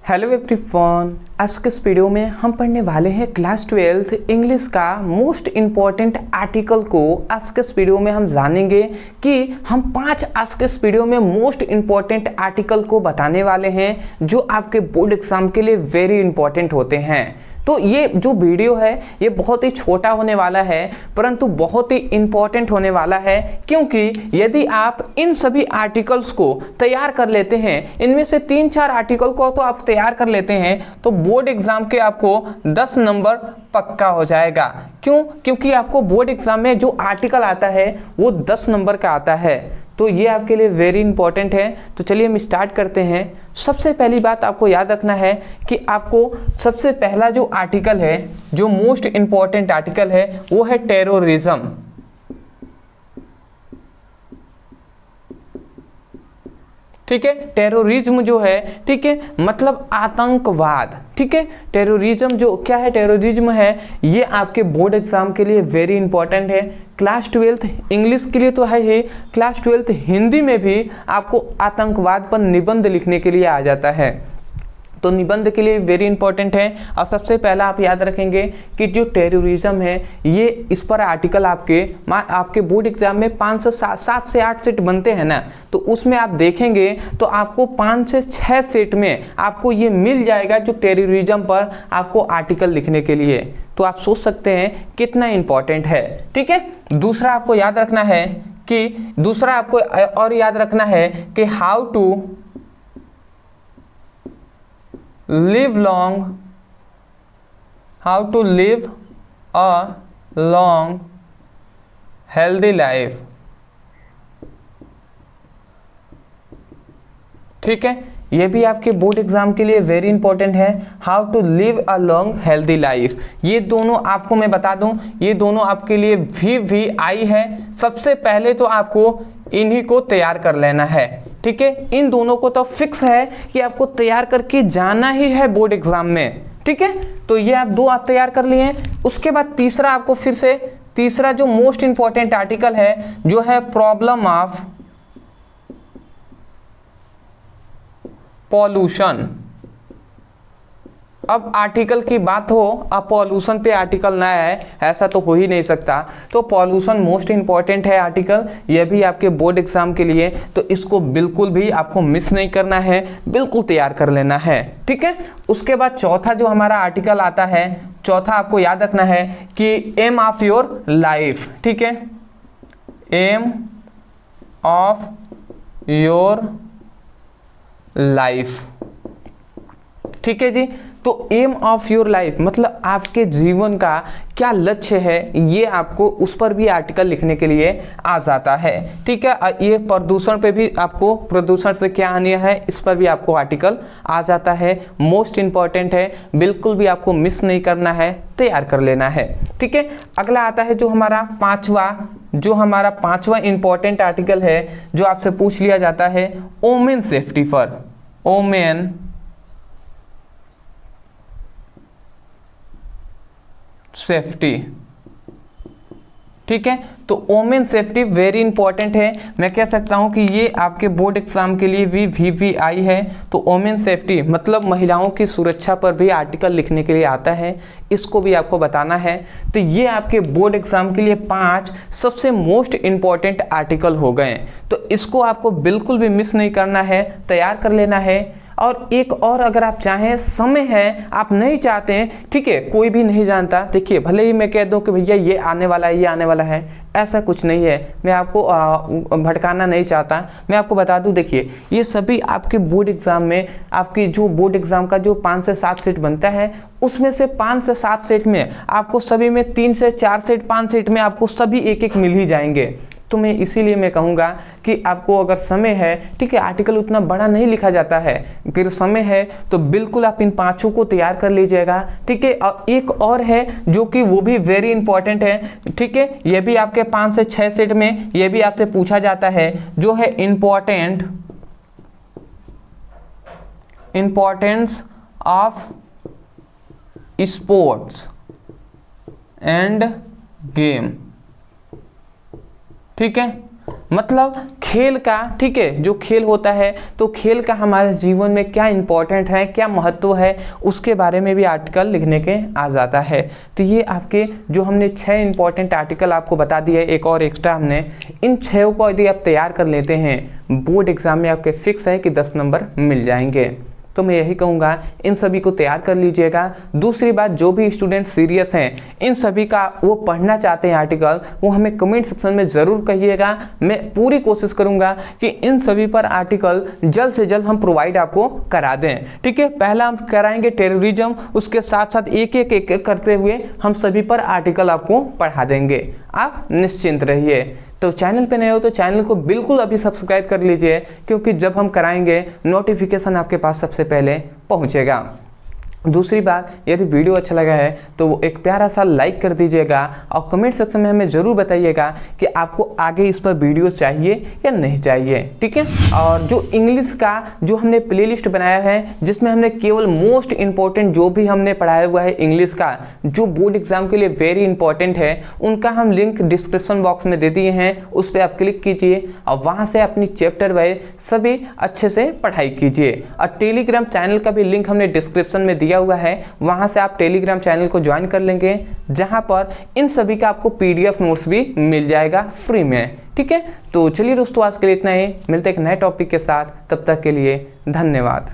Hello everyone, आज के इस वीडियो में हम पढ़ने वाले हैं क्लास 12th इंग्लिश का मोस्ट इम्पॉर्टेंट आर्टिकल को। आज के इस वीडियो में हम जानेंगे कि हम 5 आज के इस वीडियो में मोस्ट इम्पॉर्टेंट आर्टिकल को बताने वाले हैं जो आपके बोर्ड एग्जाम के लिए वेरी इंपॉर्टेंट होते हैं। तो ये जो वीडियो है ये बहुत ही छोटा होने वाला है परंतु बहुत ही इंपॉर्टेंट होने वाला है, क्योंकि यदि आप इन सभी आर्टिकल्स को तैयार कर लेते हैं, इनमें से 3-4 आर्टिकल को तो आप तैयार कर लेते हैं तो बोर्ड एग्जाम के आपको 10 नंबर पक्का हो जाएगा। क्यों? क्योंकि आपको बोर्ड एग्जाम में जो आर्टिकल आता है वो 10 नंबर का आता है। तो ये आपके लिए वेरी इंपॉर्टेंट है। तो चलिए हम स्टार्ट करते हैं। सबसे पहली बात आपको याद रखना है कि आपको सबसे पहला जो आर्टिकल है, जो मोस्ट इम्पॉर्टेंट आर्टिकल है, वो है टेररिज्म। ठीक है, टेररिज्म जो है, ठीक है, मतलब आतंकवाद। ठीक है, टेररिज्म जो क्या है, टेररिज्म है, ये आपके बोर्ड एग्जाम के लिए वेरी इंपॉर्टेंट है। क्लास 12th इंग्लिश के लिए तो है ही, क्लास 12th हिंदी में भी आपको आतंकवाद पर निबंध लिखने के लिए आ जाता है, तो निबंध के लिए वेरी इंपॉर्टेंट है। और सबसे पहला आप याद रखेंगे कि जो टेररिज्म है ये इस पर आर्टिकल आपके बोर्ड एग्जाम में 7 से 8 सेट बनते हैं ना, तो उसमें आप देखेंगे तो आपको 5 से 6 सेट में आपको ये मिल जाएगा जो टेररिज्म पर आपको आर्टिकल लिखने के लिए। तो आप सोच सकते हैं कितना इंपॉर्टेंट है। ठीक है, दूसरा आपको याद रखना है कि how to live a long healthy life। ठीक है, ये भी आपके बोर्ड एग्जाम के लिए वेरी इंपॉर्टेंट है। How to live a long healthy life, ये दोनों आपको मैं बता दूं, ये दोनों आपके लिए VVI है। सबसे पहले तो आपको इन्हीं को तैयार कर लेना है। ठीक है, इन दोनों को तो फिक्स है कि आपको तैयार करके जाना ही है बोर्ड एग्जाम में। ठीक है, तो ये आप तैयार कर लिए। उसके बाद तीसरा जो मोस्ट इंपॉर्टेंट आर्टिकल है जो है प्रॉब्लम ऑफ पॉल्यूशन। अब आर्टिकल की बात हो, अब पॉल्यूशन पे आर्टिकल ना है ऐसा तो हो ही नहीं सकता। तो पॉल्यूशन मोस्ट इंपॉर्टेंट है आर्टिकल, यह भी आपके बोर्ड एग्जाम के लिए, तो इसको बिल्कुल भी आपको मिस नहीं करना है, बिल्कुल तैयार कर लेना है। ठीक है, उसके बाद चौथा जो हमारा आर्टिकल आता है, चौथा आपको याद रखना है कि एम ऑफ योर लाइफ। ठीक है, एम ऑफ योर लाइफ। ठीक है जी, तो एम ऑफ योर लाइफ मतलब आपके जीवन का क्या लक्ष्य है, ये आपको उस पर भी आर्टिकल लिखने के लिए आ जाता है। ठीक है, ये प्रदूषण पे भी आपको, प्रदूषण से क्या हानि है, इस पर भी आपको आर्टिकल आ जाता है। मोस्ट इंपॉर्टेंट है, बिल्कुल भी आपको मिस नहीं करना है, तैयार कर लेना है। ठीक है, अगला आता है जो हमारा पांचवा इंपॉर्टेंट आर्टिकल है जो आपसे पूछ लिया जाता है, वोमेन सेफ्टी पर, वोमेन सेफ्टी। ठीक है, तो वोमेन सेफ्टी वेरी इंपॉर्टेंट है। मैं कह सकता हूं कि ये आपके बोर्ड एग्जाम के लिए भी VVI है। तो वोमेन सेफ्टी मतलब महिलाओं की सुरक्षा पर भी आर्टिकल लिखने के लिए आता है, इसको भी आपको बताना है। तो ये आपके बोर्ड एग्जाम के लिए 5 सबसे मोस्ट इंपॉर्टेंट आर्टिकल हो गए, तो इसको आपको बिल्कुल भी मिस नहीं करना है, तैयार कर लेना है। और एक और अगर आप चाहें, समय है, आप नहीं चाहते हैं, ठीक है, कोई भी नहीं जानता, देखिए भले ही मैं कह दूं कि भैया ये आने वाला है, ये आने वाला है, ऐसा कुछ नहीं है। मैं आपको भटकाना नहीं चाहता, मैं आपको बता दूं, देखिए ये सभी आपके बोर्ड एग्जाम में, आपकी जो बोर्ड एग्जाम का जो 5 से 7 सेट बनता है, उसमें से 5 से 7 सेट में आपको सभी में 3 से 4 सेट, 5 सेट में आपको सभी एक मिल ही जाएंगे। तो मैं इसीलिए मैं कहूँगा कि आपको अगर समय है, ठीक है, आर्टिकल उतना बड़ा नहीं लिखा जाता है, अगर समय है तो बिल्कुल आप इन 5 को तैयार कर लीजिएगा। ठीक है, और एक और है जो कि वो भी वेरी इंपॉर्टेंट है। ठीक है, ये भी आपके 5 से 6 सेट में ये भी आपसे पूछा जाता है, जो है importance of sports end game. ठीक है, मतलब खेल का, ठीक है, जो खेल होता है तो खेल का हमारे जीवन में क्या इंपॉर्टेंट है, क्या महत्व है, उसके बारे में भी आर्टिकल लिखने के आ जाता है। तो ये आपके जो हमने 6 इंपॉर्टेंट आर्टिकल आपको बता दिए, एक और एक्स्ट्रा हमने, इन 6 को यदि आप तैयार कर लेते हैं बोर्ड एग्जाम में आपके फिक्स है कि 10 नंबर मिल जाएंगे। तो मैं यही कहूँगा इन सभी को तैयार कर लीजिएगा। दूसरी बात, जो भी स्टूडेंट सीरियस हैं, इन सभी का वो पढ़ना चाहते हैं आर्टिकल, वो हमें कमेंट सेक्शन में ज़रूर कहिएगा। मैं पूरी कोशिश करूँगा कि इन सभी पर आर्टिकल जल्द से जल्द हम प्रोवाइड आपको करा दें, ठीक है। पहला हम कराएंगे टेररिज्म, उसके साथ साथ एक एक करते हुए हम सभी पर आर्टिकल आपको पढ़ा देंगे। आप निश्चिंत रहिए। तो चैनल पे नए हो तो चैनल को बिल्कुल अभी सब्सक्राइब कर लीजिए, क्योंकि जब हम कराएंगे नोटिफिकेशन आपके पास सबसे पहले पहुंचेगा। दूसरी बात, यदि वीडियो अच्छा लगा है तो एक प्यारा सा लाइक कर दीजिएगा और कमेंट सेक्शन में हमें ज़रूर बताइएगा कि आपको आगे इस पर वीडियो चाहिए या नहीं चाहिए, ठीक है। और जो इंग्लिश का जो हमने प्लेलिस्ट बनाया है, जिसमें हमने केवल मोस्ट इंपॉर्टेंट जो भी हमने पढ़ाया हुआ है इंग्लिश का, जो बोर्ड एग्जाम के लिए वेरी इंपॉर्टेंट है, उनका हम लिंक डिस्क्रिप्शन बॉक्स में दे दिए हैं। उस पर आप क्लिक कीजिए और वहाँ से अपनी चैप्टर वाइज सभी अच्छे से पढ़ाई कीजिए। और टेलीग्राम चैनल का भी लिंक हमने डिस्क्रिप्शन में दिया हुआ है, वहां से आप टेलीग्राम चैनल को ज्वाइन कर लेंगे, जहां पर इन सभी का आपको पीडीएफ नोट्स भी मिल जाएगा फ्री में, ठीक है। तो चलिए दोस्तों, आज के लिए इतना ही, मिलते हैं एक नए टॉपिक के साथ, तब तक के लिए धन्यवाद।